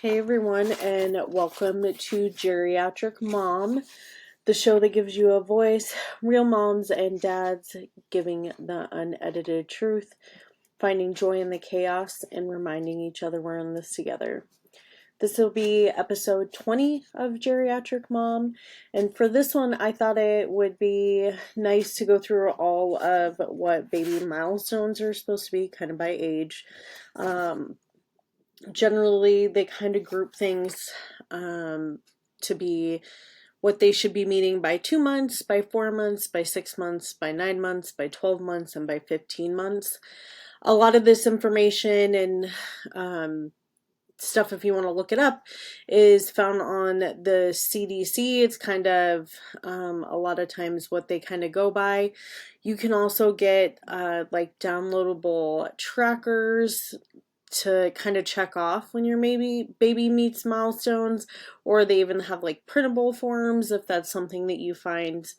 Hey everyone, and welcome to Geriatric Mom, the show that gives you a voice, real moms and dads giving the unedited truth, finding joy in the chaos, and reminding each other we're in this together. This will be episode 20 of Geriatric Mom, and for this one, I thought it would be nice to go through all of what baby milestones are supposed to be, kind of by age. Generally, they kind of group things to be what they should be meeting by 2 months, by 4 months, by 6 months, by 9 months, by 12 months, and by 15 months. A lot of this information and stuff, if you want to look it up, is found on the CDC. It's kind of a lot of times what they kind of go by. You can also get like downloadable trackers to kind of check off when your baby meets milestones, or they even have like printable forms if that's something that you find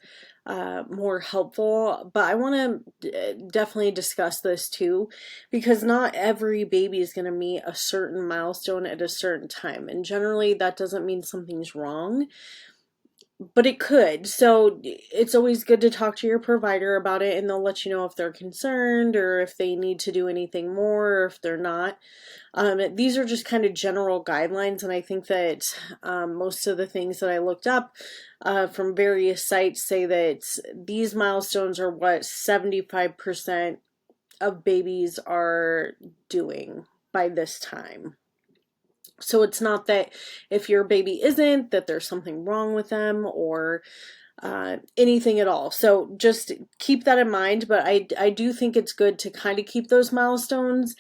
more helpful. But I want to definitely discuss this too, because not every baby is going to meet a certain milestone at a certain time, and generally that doesn't mean something's wrong, but it could. So it's always good to talk to your provider about it, and they'll let you know if they're concerned or if they need to do anything more, or if they're not. These are just kind of general guidelines, and I think that most of the things that I looked up from various sites say that these milestones are what 75% of babies are doing by this time. So it's not that if your baby isn't, that there's something wrong with them or anything at all. So just keep that in mind. But I do think it's good to kind of keep those milestones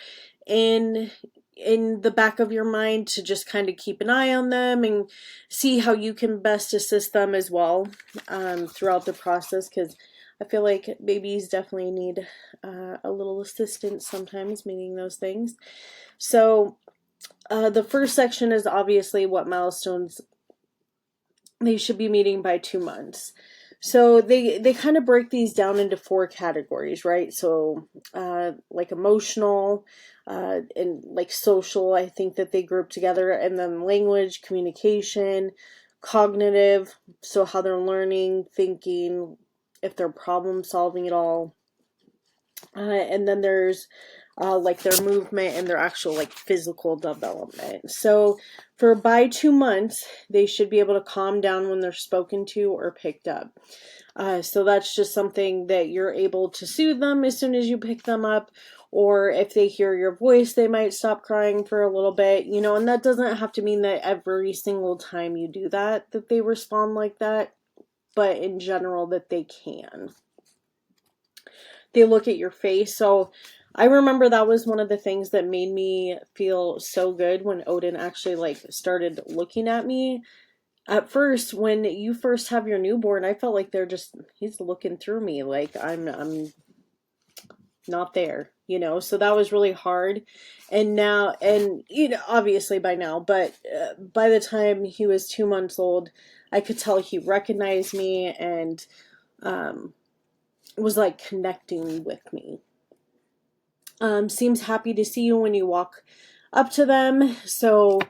in the back of your mind, to just kind of keep an eye on them and see how you can best assist them as well throughout the process, because I feel like babies definitely need a little assistance sometimes meeting those things. So the first section is obviously what milestones they should be meeting by 2 months. So they kind of break these down into 4 categories, right? So like emotional and like social, I think that they group together, and then language, communication, cognitive, so how they're learning, thinking, if they're problem solving at all. And then there's like their movement and their actual like physical development. So for by 2 months, they should be able to calm down when they're spoken to or picked up. So that's just something that you're able to soothe them as soon as you pick them up, or if they hear your voice, they might stop crying for a little bit, and that doesn't have to mean that every single time you do that they respond like that, but in general that they can. They look at your face. So I remember that was one of the things that made me feel so good when Odin actually like started looking at me. At first, when you first have your newborn, I felt like he's looking through me, like I'm not there, so that was really hard. And now, and obviously by now, but by the time he was 2 months old, I could tell he recognized me and was like connecting with me. Seems happy to see you when you walk up to them. So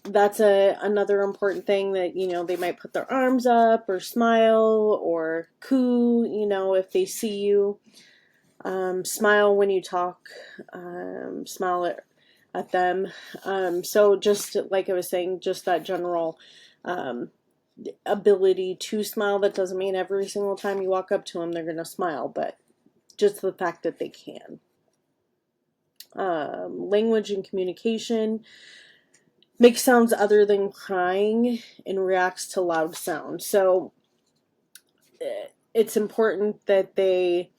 that's another important thing, that they might put their arms up or smile or coo, if they see you. Smile when you talk. Smile at them. So just like I was saying, just that general ability to smile. That doesn't mean every single time you walk up to them they're going to smile, but just the fact that they can. Language and communication. Makes sounds other than crying and reacts to loud sounds. So it's important that they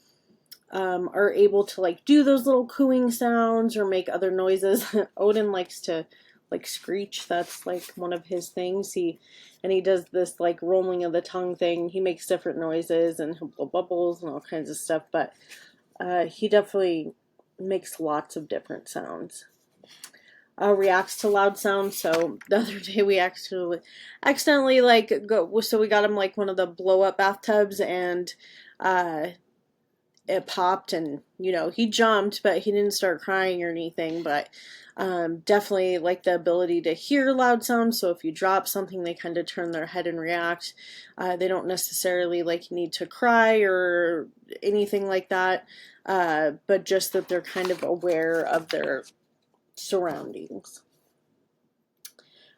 are able to like do those little cooing sounds or make other noises. Odin likes to like screech. That's like one of his things. He does this like rolling of the tongue thing. He makes different noises and bubbles and all kinds of stuff, but he definitely makes lots of different sounds. Reacts to loud sounds. So the other day we accidentally like so we got him like one of the blow up bathtubs, and it popped, and he jumped, but he didn't start crying or anything. But definitely like the ability to hear loud sounds, so if you drop something, they kind of turn their head and react. They don't necessarily like need to cry or anything like that, but just that they're kind of aware of their surroundings.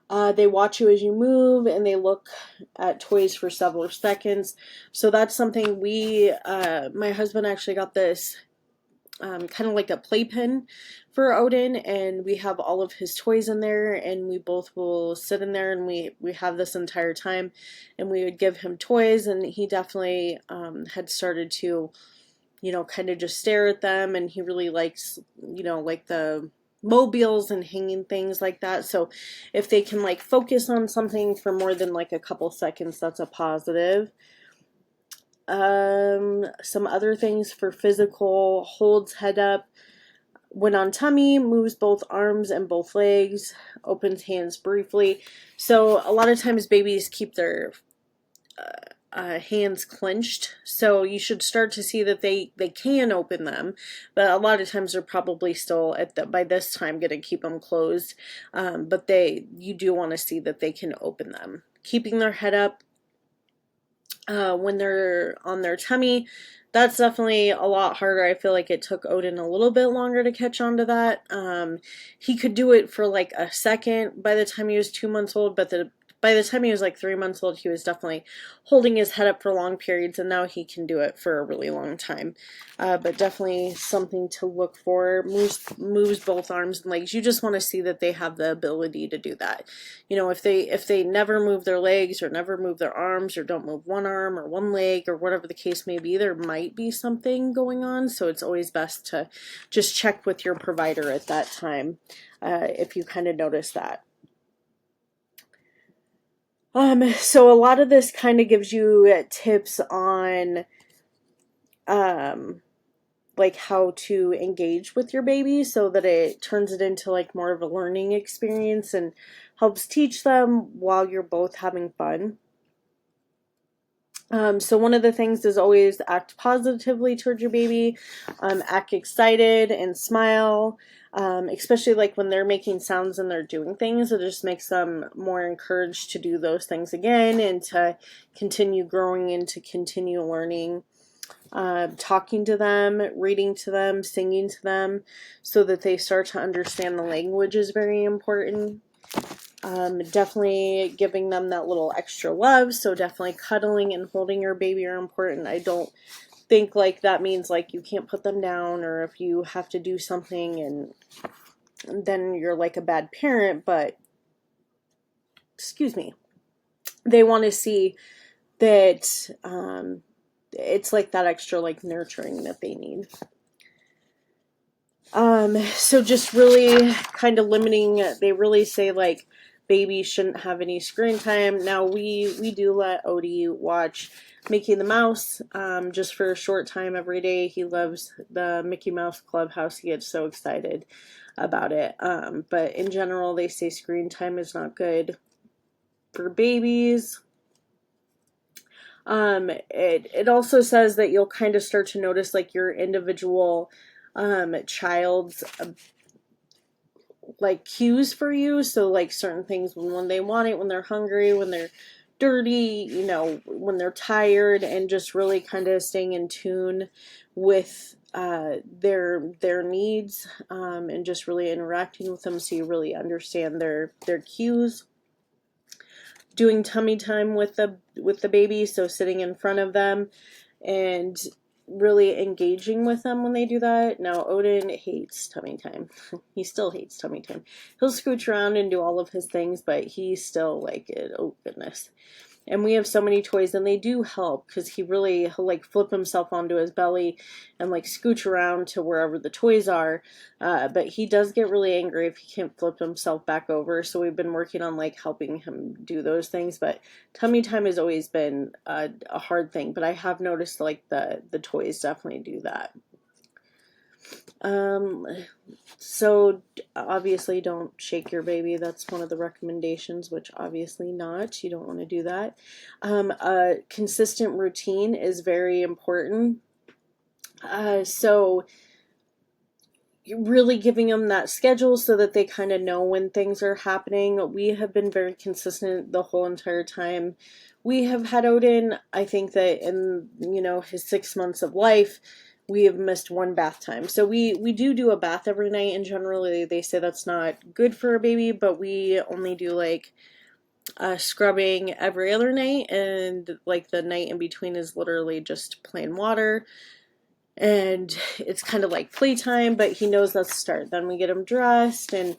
They watch you as you move, and they look at toys for several seconds. So that's something my husband actually got this kind of like a playpen for Odin, and we have all of his toys in there, and we both will sit in there, and we have this entire time, and we would give him toys, and he definitely had started to, kind of just stare at them, and he really likes, like the mobiles and hanging things like that. So if they can like focus on something for more than like a couple seconds, that's a positive. Some other things for physical: holds head up when on tummy, moves both arms and both legs, opens hands briefly. So a lot of times babies keep their hands clenched, so you should start to see that they can open them, but a lot of times they're probably still by this time going to keep them closed. But you do want to see that they can open them. Keeping their head up when they're on their tummy, that's definitely a lot harder. I feel like it took Odin a little bit longer to catch on to that. He could do it for like a second by the time he was 2 months old, but by the time he was like 3 months old, he was definitely holding his head up for long periods, and now he can do it for a really long time. But definitely something to look for. Moves both arms and legs. You just want to see that they have the ability to do that. If they never move their legs or never move their arms or don't move one arm or one leg or whatever the case may be, there might be something going on. So it's always best to just check with your provider at that time if you kind of notice that. So a lot of this kind of gives you tips on like how to engage with your baby so that it turns it into like more of a learning experience and helps teach them while you're both having fun. So one of the things is always act positively towards your baby, act excited and smile, especially like when they're making sounds and they're doing things. It just makes them more encouraged to do those things again and to continue growing and to continue learning. Talking to them, reading to them, singing to them so that they start to understand the language is very important. Definitely giving them that little extra love. So definitely cuddling and holding your baby are important. I don't think like that means like you can't put them down or if you have to do something and then you're like a bad parent, but excuse me, they want to see that it's like that extra like nurturing that they need. So just really kind of limiting, they really say like babies shouldn't have any screen time. Now we do let Odie watch Mickey the Mouse just for a short time every day. He loves the Mickey Mouse Clubhouse. He gets so excited about it. But in general, they say screen time is not good for babies. It also says that you'll kind of start to notice like your individual child's like cues for you. So like certain things when they want it, when they're hungry, when they're dirty, when they're tired, and just really kind of staying in tune with their needs and just really interacting with them so you really understand their cues. Doing tummy time with the baby, so sitting in front of them and really engaging with them when they do that. Now Odin hates tummy time. He still hates tummy time. He'll scooch around and do all of his things, but he's still like it. Oh goodness. And we have so many toys, and they do help because he'll like flip himself onto his belly and like scooch around to wherever the toys are. But he does get really angry if he can't flip himself back over. So we've been working on like helping him do those things. But tummy time has always been a hard thing. But I have noticed like the toys definitely do that. So obviously don't shake your baby. That's one of the recommendations, which obviously not. You don't want to do that. A consistent routine is very important. So you're really giving them that schedule so that they kind of know when things are happening. We have been very consistent the whole entire time we have had Odin. I think that in, his 6 months of life, we have missed one bath time. So we do a bath every night, and generally they say that's not good for a baby, but we only do like scrubbing every other night, and like the night in between is literally just plain water, and it's kind of like playtime, but he knows that's the start. Then we get him dressed, and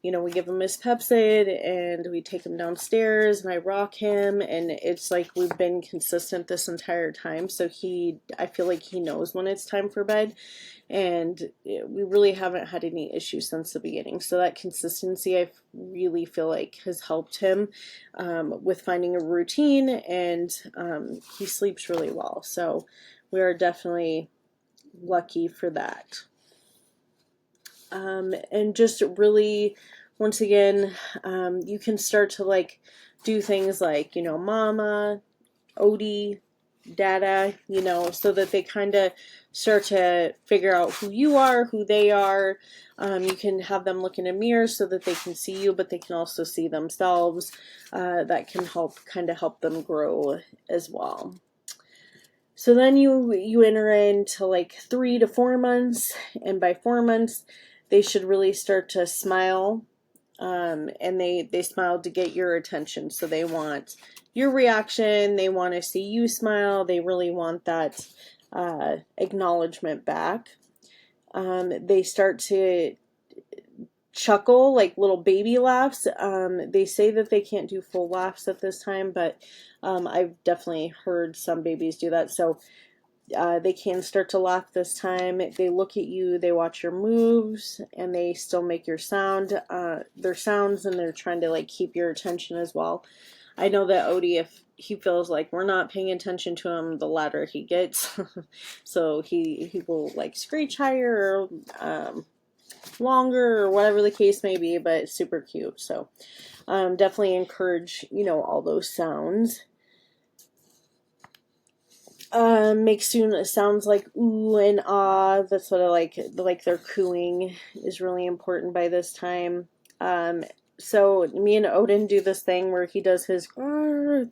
we give him his Pepsid, and we take him downstairs, and I rock him, and it's like we've been consistent this entire time. So I feel like he knows when it's time for bed, and we really haven't had any issues since the beginning. So that consistency, I really feel like, has helped him with finding a routine, and he sleeps really well. So we are definitely lucky for that. And just really, once again, you can start to like do things like, mama, Odie, dada, so that they kind of start to figure out who you are, who they are. You can have them look in a mirror so that they can see you, but they can also see themselves. That can help them grow as well. So then you enter into like 3 to 4 months, and by 4 months, they should really start to smile, and they smile to get your attention. So they want your reaction, they want to see you smile, they really want that acknowledgement back. They start to chuckle, like little baby laughs. They say that they can't do full laughs at this time, but I've definitely heard some babies do that. So they can start to laugh this time. They look at you, they watch your moves, and they still make their sounds, and they're trying to like keep your attention as well. I know that Odie, if he feels like we're not paying attention to him, the louder he gets. So he will like screech higher, or longer, or whatever the case may be, but it's super cute. So definitely encourage, all those sounds. Make sounds like ooh and ah. That's what I like. Like their cooing is really important by this time. So me and Odin do this thing where he does his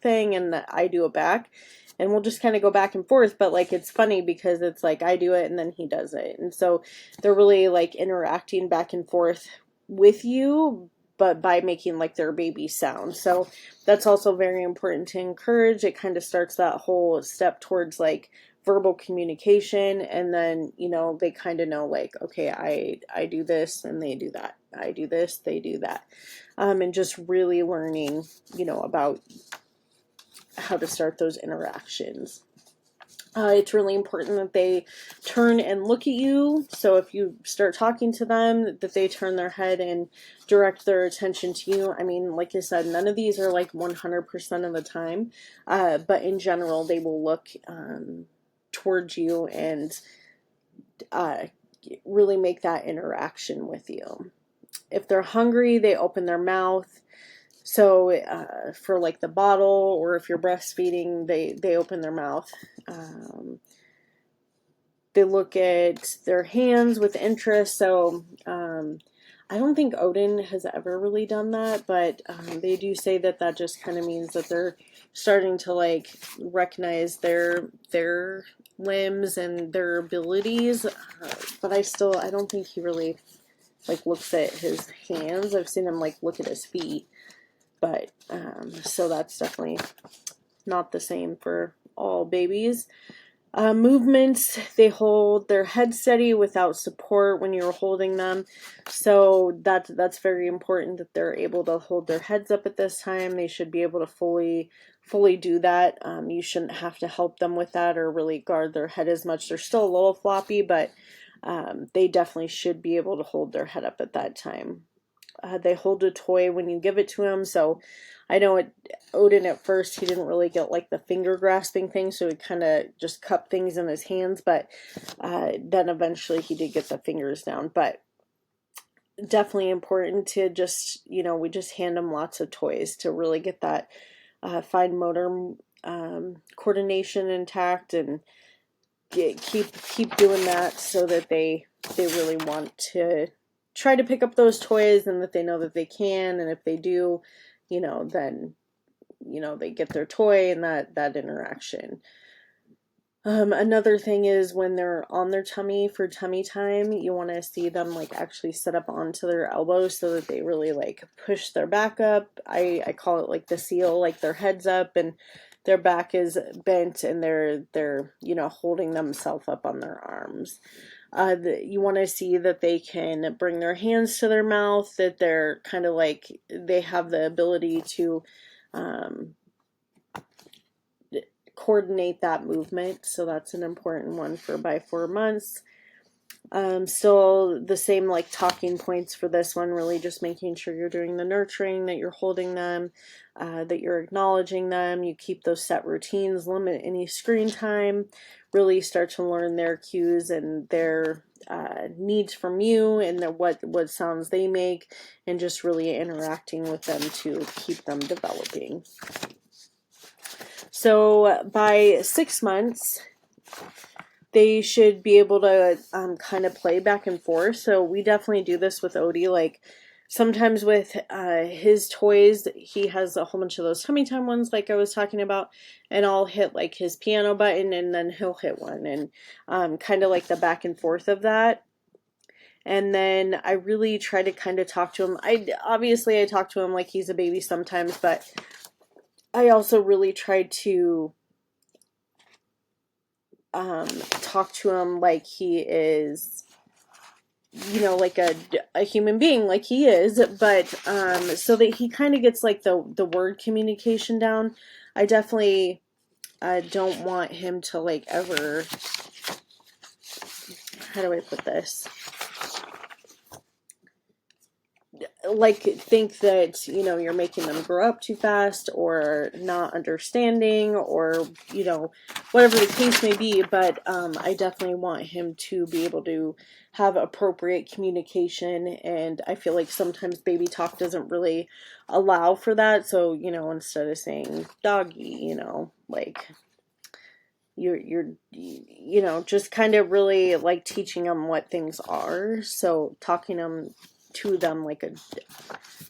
thing and I do it back, and we'll just kind of go back and forth. But like it's funny because it's like I do it and then he does it, and so they're really like interacting back and forth with you, but by making like their baby sound. So that's also very important to encourage. It kind of starts that whole step towards like verbal communication, and then they kind of know like, okay, I do this and they do that, I do this, they do that, and just really learning about how to start those interactions. It's really important that they turn and look at you. So if you start talking to them, that they turn their head and direct their attention to you. I mean, like I said, none of these are like 100% of the time, but in general, they will look towards you and really make that interaction with you. If they're hungry, they open their mouth. So for like the bottle, or if you're breastfeeding, they open their mouth. They look at their hands with interest. So I don't think Odin has ever really done that, but they do say that just kind of means that they're starting to like recognize their limbs and their abilities. But I don't think he really like looks at his hands. I've seen him like look at his feet, but so that's definitely not the same for all babies. Movements, they hold their head steady without support when you're holding them. So that's very important that they're able to hold their heads up at this time. They should be able to fully do that. You shouldn't have to help them with that or really guard their head as much. They're still a little floppy, but they definitely should be able to hold their head up at that time. They hold a toy when you give it to them. So I know Odin at first, he didn't really get like the finger grasping thing, so he kind of just cupped things in his hands, but then eventually he did get the fingers down. But definitely important to just, we just hand them lots of toys to really get that fine motor coordination intact, and keep doing that so that they really want to try to pick up those toys, and that they know that they can, and if they do, then they get their toy, and that interaction. Another thing is when they're on their tummy for tummy time, you want to see them like actually sit up onto their elbows so that they really like push their back up. I call it like the seal, like their head's up and their back is bent, and they're holding themselves up on their arms. You want to see that they can bring their hands to their mouth, that they're kind of like they have the ability to coordinate that movement. So that's an important one for by 4 months. Still the same like talking points for this one, really just making sure you're doing the nurturing, that you're holding them, that you're acknowledging them, you keep those set routines, limit any screen time, really start to learn their cues and their needs from you, and what sounds they make, and just really interacting with them to keep them developing. So by 6 months, they should be able to kind of play back and forth. So we definitely do this with Odie. Like sometimes with his toys, he has a whole bunch of those tummy time ones like I was talking about, and I'll hit like his piano button and then he'll hit one, and kind of like the back and forth of that. And then I really try to kind of talk to him. I talk to him like he's a baby sometimes, but I also really try to talk to him like he is, like a human being, like he is, but so that he kind of gets like the word communication down. I definitely don't want him to like ever, how do I put this? Like think that you're making them grow up too fast or not understanding, or whatever the case may be, but I definitely want him to be able to have appropriate communication, and I feel like sometimes baby talk doesn't really allow for that. So instead of saying doggy, like you're just kind of really like teaching them what things are, so talking to them like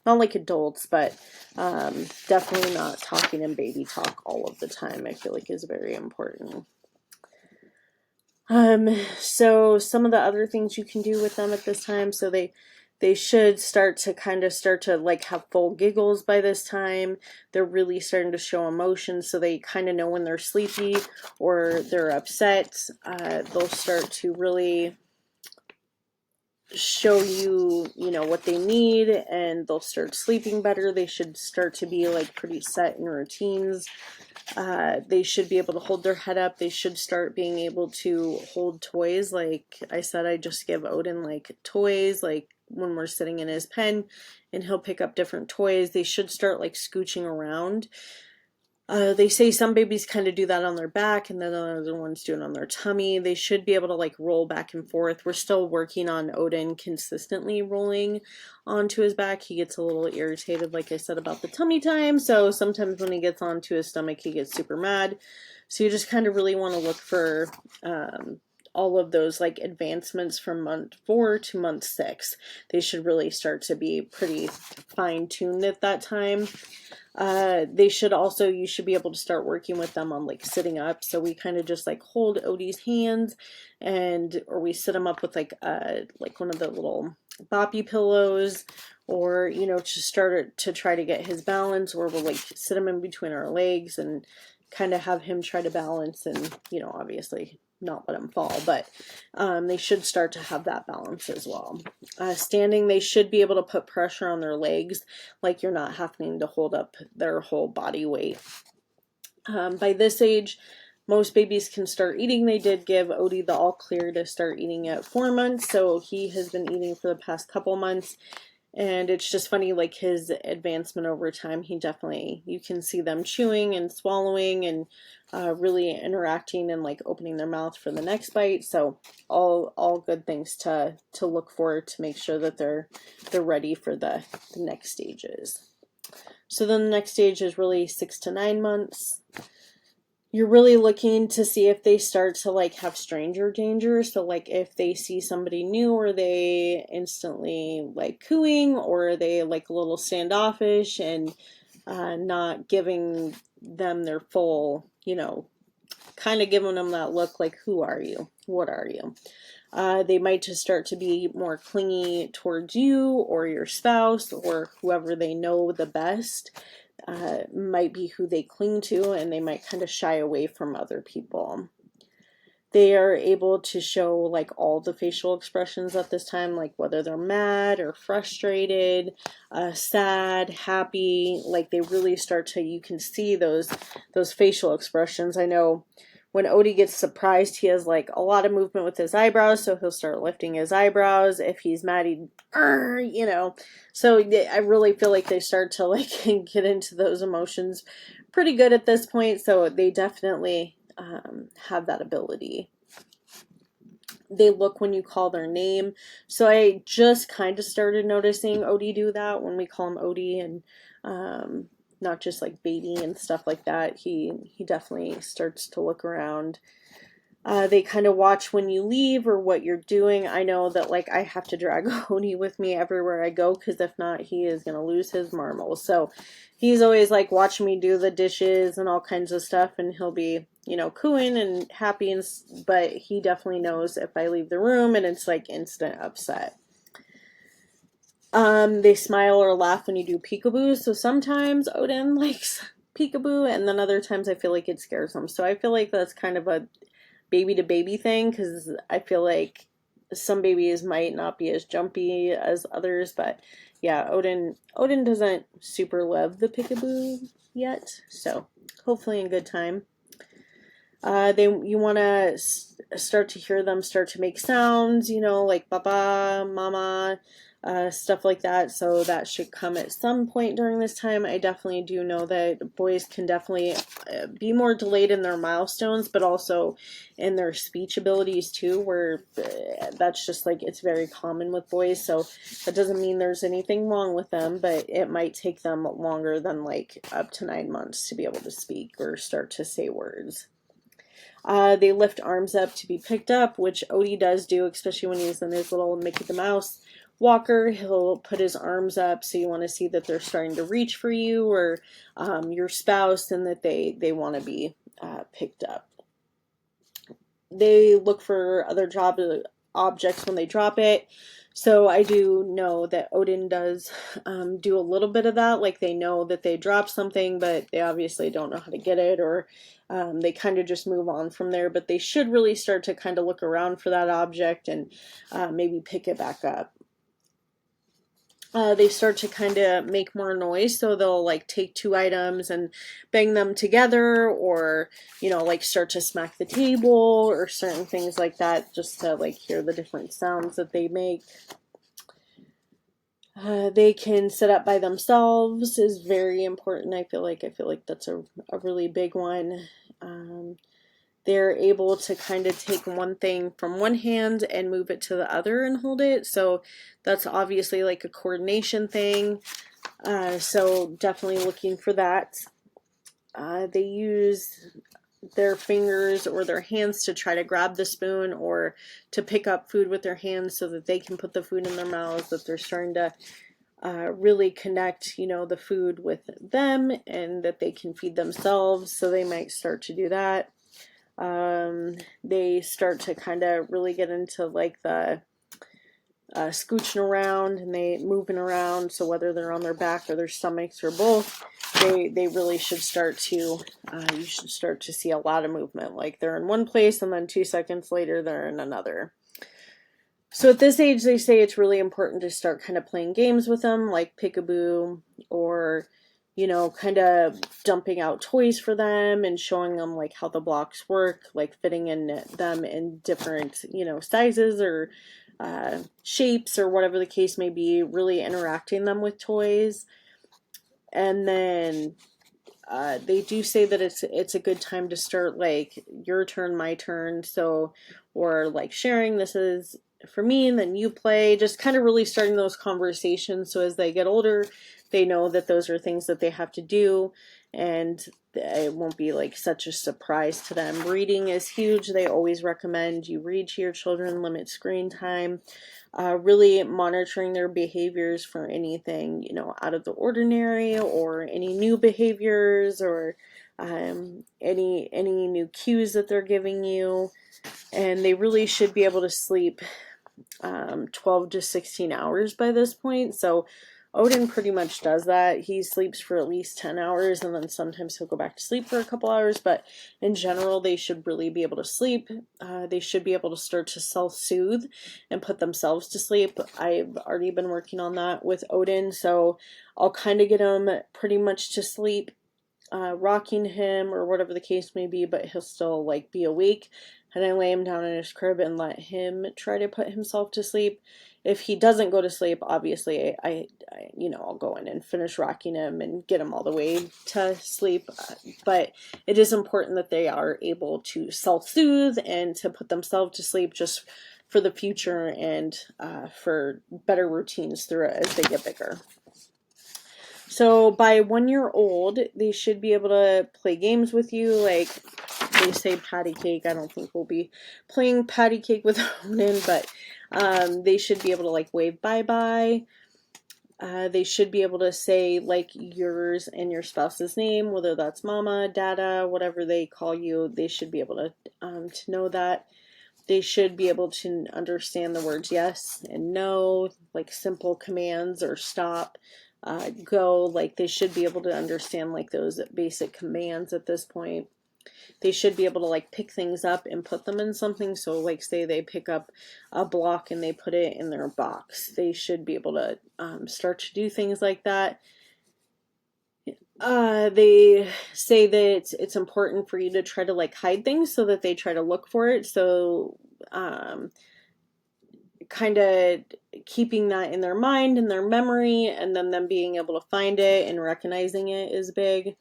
not like adults, but definitely not talking in baby talk all of the time, I feel like is very important. So some of the other things you can do with them at this time, so they should start to like have full giggles by this time. They're really starting to show emotion, so they kind of know when they're sleepy or they're upset. They'll start to really show you what they need, and they'll start sleeping better. They should start to be like pretty set in routines. They should be able to hold their head up. They should start being able to hold toys. Like I said, I just give Odin like toys, like when we're sitting in his pen and he'll pick up different toys. They should start like scooching around. They say some babies kind of do that on their back, and then other ones do it on their tummy. They should be able to like roll back and forth. We're still working on Odin consistently rolling onto his back. He gets a little irritated, like I said, about the tummy time. So sometimes when he gets onto his stomach, he gets super mad. So you just kind of really want to look for all of those like advancements from month 4 to month 6. They should really start to be pretty fine-tuned at that time. You should be able to start working with them on like sitting up. So we kind of just like hold Odie's hands, or we sit him up with like one of the little boppy pillows, or to start to try to get his balance, or we'll like sit him in between our legs and kind of have him try to balance, and obviously not let him fall, but they should start to have that balance as well. Standing, they should be able to put pressure on their legs, like you're not having to hold up their whole body weight. By this age, most babies can start eating. They did give Odie the all clear to start eating at 4 months, so he has been eating for the past couple months. And it's just funny, like his advancement over time, you can see them chewing and swallowing and really interacting and like opening their mouth for the next bite. So all good things to look for to make sure that they're ready for the next stages. So then the next stage is really 6 to 9 months. You're really looking to see if they start to like have stranger danger. So like if they see somebody new, or they instantly like cooing, or they like a little standoffish and not giving them their full, kind of giving them that look like, who are you? What are you? They might just start to be more clingy towards you or your spouse or whoever they know the best. Might be who they cling to, and they might kind of shy away from other people. They are able to show like all the facial expressions at this time, like whether they're mad or frustrated, sad, happy. Like they really start to, you can see those facial expressions. I know when Odie gets surprised, he has like a lot of movement with his eyebrows, so he'll start lifting his eyebrows. If he's mad, So I really feel like they start to like get into those emotions pretty good at this point. So they definitely have that ability. They look when you call their name. So I just kind of started noticing Odie do that when we call him Odie, and not just like baby and stuff like that. He definitely starts to look around. They kind of watch when you leave or what you're doing. I know that like I have to drag Odie with me everywhere I go, because if not, he is going to lose his marbles. So he's always like watching me do the dishes and all kinds of stuff, and he'll be, cooing and happy, but he definitely knows if I leave the room, and it's like instant upset. They smile or laugh when you do peekaboo. So sometimes Odin likes peekaboo, and then other times I feel like it scares him. So I feel like that's kind of a baby to baby thing, because I feel like some babies might not be as jumpy as others, but yeah, Odin doesn't super love the peekaboo yet, so hopefully in good time. You want to start to hear them start to make sounds, like baba, mama, stuff like that. So that should come at some point during this time. I definitely do know that boys can definitely be more delayed in their milestones, but also in their speech abilities too, where that's just like, it's very common with boys. So that doesn't mean there's anything wrong with them, but it might take them longer than like up to 9 months to be able to speak or start to say words. They lift arms up to be picked up, which Odie does do, especially when he's in his little Mickey the Mouse walker. He'll put his arms up, so you want to see that they're starting to reach for you or your spouse, and that they want to be picked up. They look for other objects when they drop it. So I do know that Odin does do a little bit of that. Like they know that they dropped something, but they obviously don't know how to get it, or they kind of just move on from there. But they should really start to kind of look around for that object and maybe pick it back up. They start to kind of make more noise, so they'll like take two items and bang them together, or like start to smack the table or certain things like that, just to like hear the different sounds that they make. They can sit up by themselves is very important. I feel like that's a really big one. They're able to kind of take one thing from one hand and move it to the other and hold it. So that's obviously like a coordination thing. So definitely looking for that. They use their fingers or their hands to try to grab the spoon or to pick up food with their hands so that they can put the food in their mouths, that they're starting to really connect, the food with them, and that they can feed themselves. So they might start to do that. They start to kind of really get into like the scooching around, and they moving around. So whether they're on their back or their stomachs or both, they really should start to, you should start to see a lot of movement. Like they're in one place and then 2 seconds later they're in another. So at this age, they say it's really important to start kind of playing games with them, like peekaboo, or kind of dumping out toys for them and showing them like how the blocks work, like fitting in them in different, sizes or shapes or whatever the case may be, really interacting them with toys. And then they do say that it's a good time to start like your turn, my turn. So, or like sharing, this is for me and then you play, just kind of really starting those conversations. So as they get older, they know that those are things that they have to do, and it won't be like such a surprise to them. Reading is huge. They always recommend you read to your children, limit screen time, really monitoring their behaviors for anything, out of the ordinary, or any new behaviors, or any new cues that they're giving you. And they really should be able to sleep 12 to 16 hours by this point. So Odin pretty much does that. He sleeps for at least 10 hours, and then sometimes he'll go back to sleep for a couple hours, but in general, they should really be able to sleep. They should be able to start to self-soothe and put themselves to sleep. I've already been working on that with Odin, so I'll kind of get him pretty much to sleep, rocking him or whatever the case may be, but he'll still like be awake. And I lay him down in his crib and let him try to put himself to sleep. If he doesn't go to sleep, obviously I'll go in and finish rocking him and get him all the way to sleep. But it is important that they are able to self-soothe and to put themselves to sleep, just for the future, and for better routines through it as they get bigger. So by 1 year old, they should be able to play games with you, like they say patty cake. I don't think we'll be playing patty cake with Odin, but they should be able to like wave bye-bye. They should be able to say like yours and your spouse's name, whether that's mama, dada, whatever they call you. They should be able to know that. They should be able to understand the words yes and no, like simple commands, or stop, go. Like they should be able to understand like those basic commands at this point. They should be able to like pick things up and put them in something. So like say they pick up a block and they put it in their box. They should be able to start to do things like that. They say that it's important for you to try to like hide things, so that they try to look for it. So kind of keeping that in their mind and their memory, and then them being able to find it and recognizing it is big.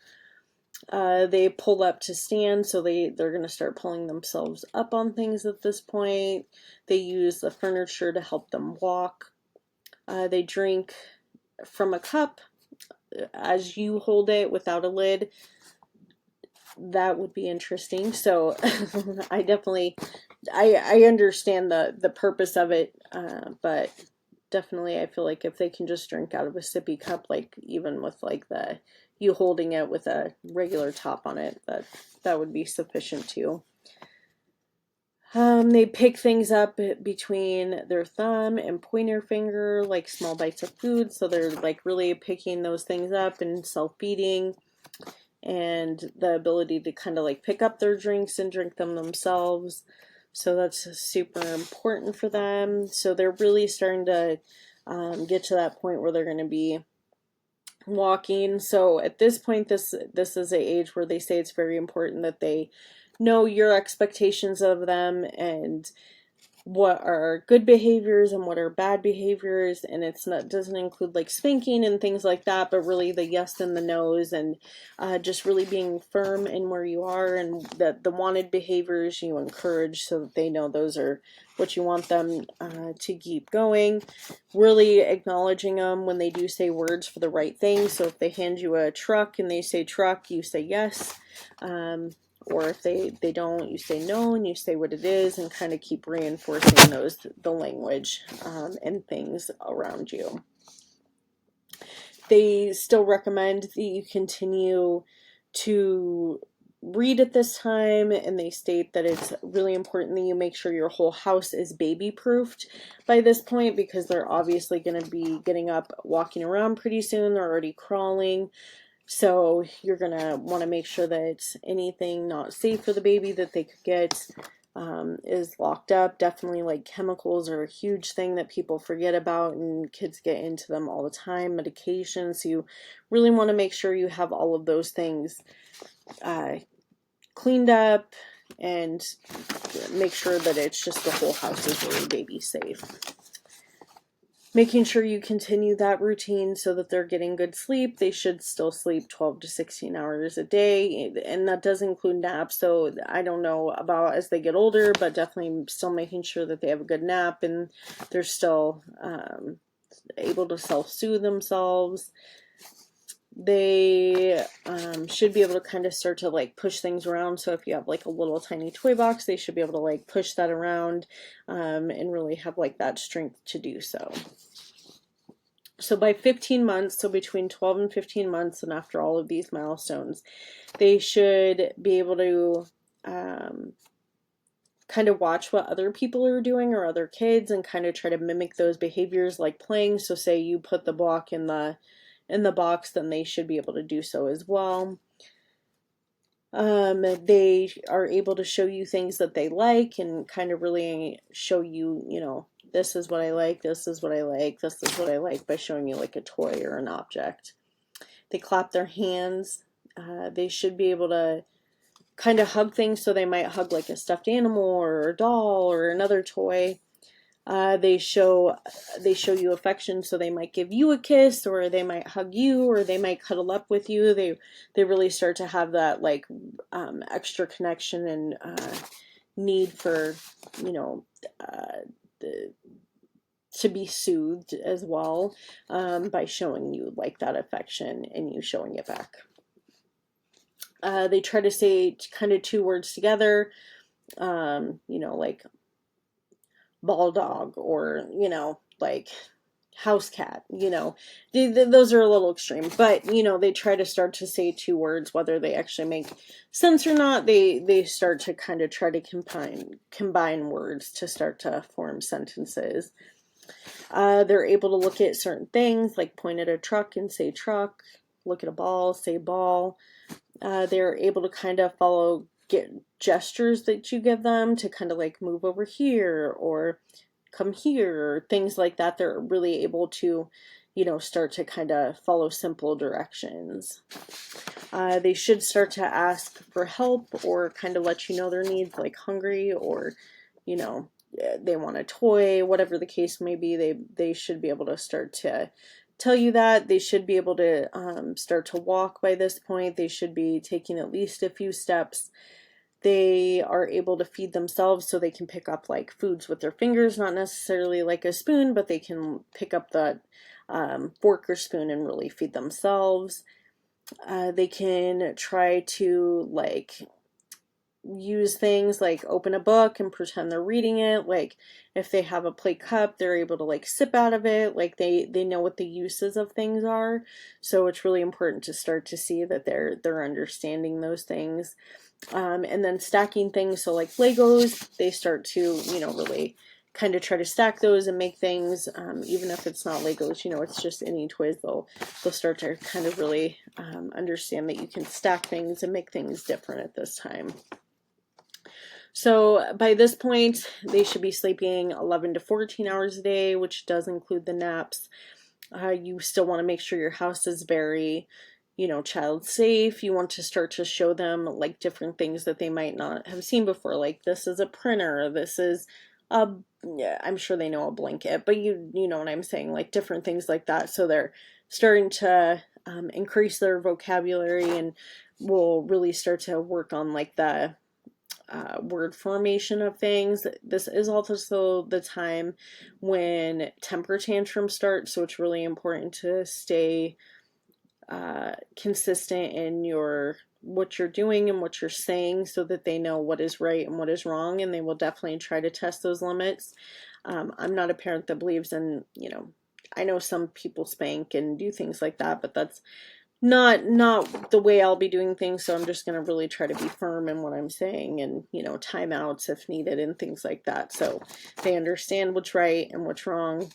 They pull up to stand, so they're going to start pulling themselves up on things at this point. They use the furniture to help them walk. They drink from a cup as you hold it without a lid. That would be interesting. So I definitely, I understand the purpose of it, but definitely I feel like if they can just drink out of a sippy cup, like even with like you holding it with a regular top on it, that would be sufficient too. They pick things up between their thumb and pointer finger, like small bites of food. So they're like really picking those things up and self-feeding, and the ability to kind of like pick up their drinks and drink them themselves. So that's super important for them. So they're really starting to get to that point where they're going to be walking. So at this point, this is an age where they say it's very important that they know your expectations of them, and what are good behaviors and what are bad behaviors. And doesn't include like spanking and things like that, but really the yes and the no's, and just really being firm in where you are, and the wanted behaviors you encourage, so that they know those are what you want them to keep going. Really acknowledging them when they do say words for the right thing. So if they hand you a truck and they say truck, you say yes. Or if they don't, you say no, and you say what it is, and kind of keep reinforcing the language and things around you. They still recommend that you continue to read at this time, and they state that it's really important that you make sure your whole house is baby proofed by this point, because they're obviously going to be getting up, walking around pretty soon. They're already crawling. So you're going to want to make sure that anything not safe for the baby that they could get is locked up. Definitely like chemicals are a huge thing that people forget about, and kids get into them all the time. Medications. So you really want to make sure you have all of those things cleaned up, and make sure that it's just the whole house is really baby safe. Making sure you continue that routine so that they're getting good sleep. They should still sleep 12 to 16 hours a day, and that does include naps. So I don't know about as they get older, but definitely still making sure that they have a good nap and they're still able to self-soothe themselves. They should be able to kind of start to like push things around. So if you have like a little tiny toy box, they should be able to like push that around and really have like that strength to do so. So by 15 months, so between 12 and 15 months, and after all of these milestones, they should be able to kind of watch what other people are doing or other kids and kind of try to mimic those behaviors like playing. So say you put the block in the box, then they should be able to do so as well. They are able to show you things that they like and kind of really show you, you know, this is what I like, this is what I like, this is what I like by showing you like a toy or an object. They clap their hands. They should be able to kind of hug things, so they might hug like a stuffed animal or a doll or another toy. They show you affection, so they might give you a kiss, or they might hug you, or they might cuddle up with you. They really start to have that like extra connection and need for, you know, to be soothed as well by showing you like that affection and you showing it back. They try to say kind of two words together, you know, like ball dog, or, you know, like house cat, you know, those are a little extreme, but, you know, they try to start to say two words, whether they actually make sense or not. They start to kind of try to combine words to start to form sentences. They're able to look at certain things, like point at a truck and say truck, look at a ball, say ball. They're able to kind of get gestures that you give them to kind of like move over here or come here, or things like that. They're really able to, you know, start to kind of follow simple directions. They should start to ask for help or kind of let you know their needs, like hungry, or, you know, they want a toy, whatever the case may be. They should be able to start to tell you that. They should be able to start to walk by this point. They should be taking at least a few steps. They are able to feed themselves, so they can pick up like foods with their fingers, not necessarily like a spoon, but they can pick up the fork or spoon and really feed themselves. They can try to like use things like open a book and pretend they're reading it. Like if they have a play cup, they're able to like sip out of it. Like they know what the uses of things are. So it's really important to start to see that they're understanding those things. And then stacking things, so like Legos, they start to, you know, really kind of try to stack those and make things, even if it's not Legos, you know, it's just any toys. They'll start to kind of really understand that you can stack things and make things different at this time. So by this point, they should be sleeping 11 to 14 hours a day, which does include the naps. You still want to make sure your house is very, you know, child safe. You want to start to show them like different things that they might not have seen before. Like this is a printer, this is a, yeah, I'm sure they know a blanket, but you know what I'm saying, like different things like that. So they're starting to increase their vocabulary, and will really start to work on like the word formation of things. This is also the time when temper tantrums start, so it's really important to stay consistent in what you're doing and what you're saying, so that they know what is right and what is wrong, and they will definitely try to test those limits. I'm not a parent that believes in, you know, I know some people spank and do things like that, but that's not the way I'll be doing things. So I'm just going to really try to be firm in what I'm saying, and, you know, timeouts if needed and things like that, so they understand what's right and what's wrong.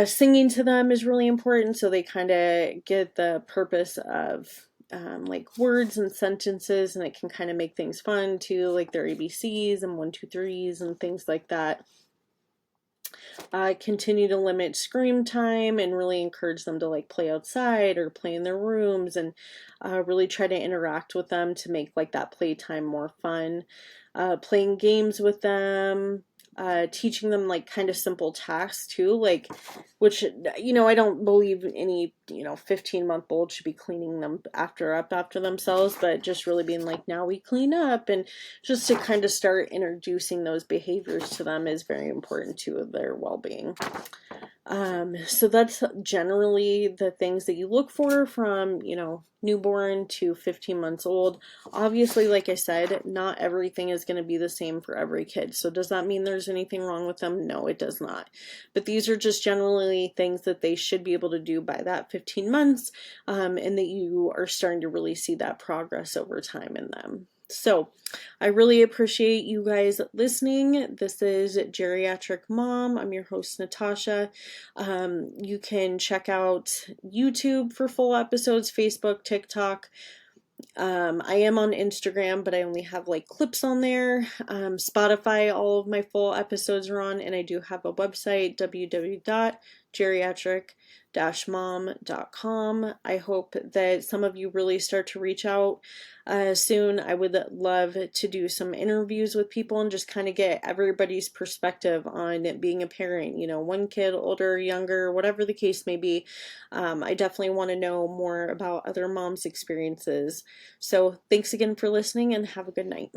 Singing to them is really important, so they kind of get the purpose of like words and sentences, and it can kind of make things fun too, like their ABCs and 1, 2, 3s and things like that. Continue to limit screen time and really encourage them to like play outside or play in their rooms, and really try to interact with them to make like that playtime more fun. Playing games with them, teaching them like kind of simple tasks too, like, which, you know, I don't believe any, you know, 15-month-old should be cleaning them after themselves, but just really being like, now we clean up, and just to kind of start introducing those behaviors to them is very important to their well-being. So that's generally the things that you look for from, newborn to 15 months old. Obviously, like I said, not everything is going to be the same for every kid. So does that mean there's anything wrong with them? No, it does not. But these are just generally things that they should be able to do by that 15 months, and that you are starting to really see that progress over time in them. So I really appreciate you guys listening. This is Geriatric Mom. I'm your host, Natasha. You can check out YouTube for full episodes, Facebook, TikTok. I am on Instagram, but I only have like clips on there. Spotify, all of my full episodes are on, and I do have a website, www.geriatric-mom.com. I hope that some of you really start to reach out soon. I would love to do some interviews with people and just kind of get everybody's perspective on being a parent, one kid, older, younger, whatever the case may be. I definitely want to know more about other moms' experiences. So thanks again for listening and have a good night.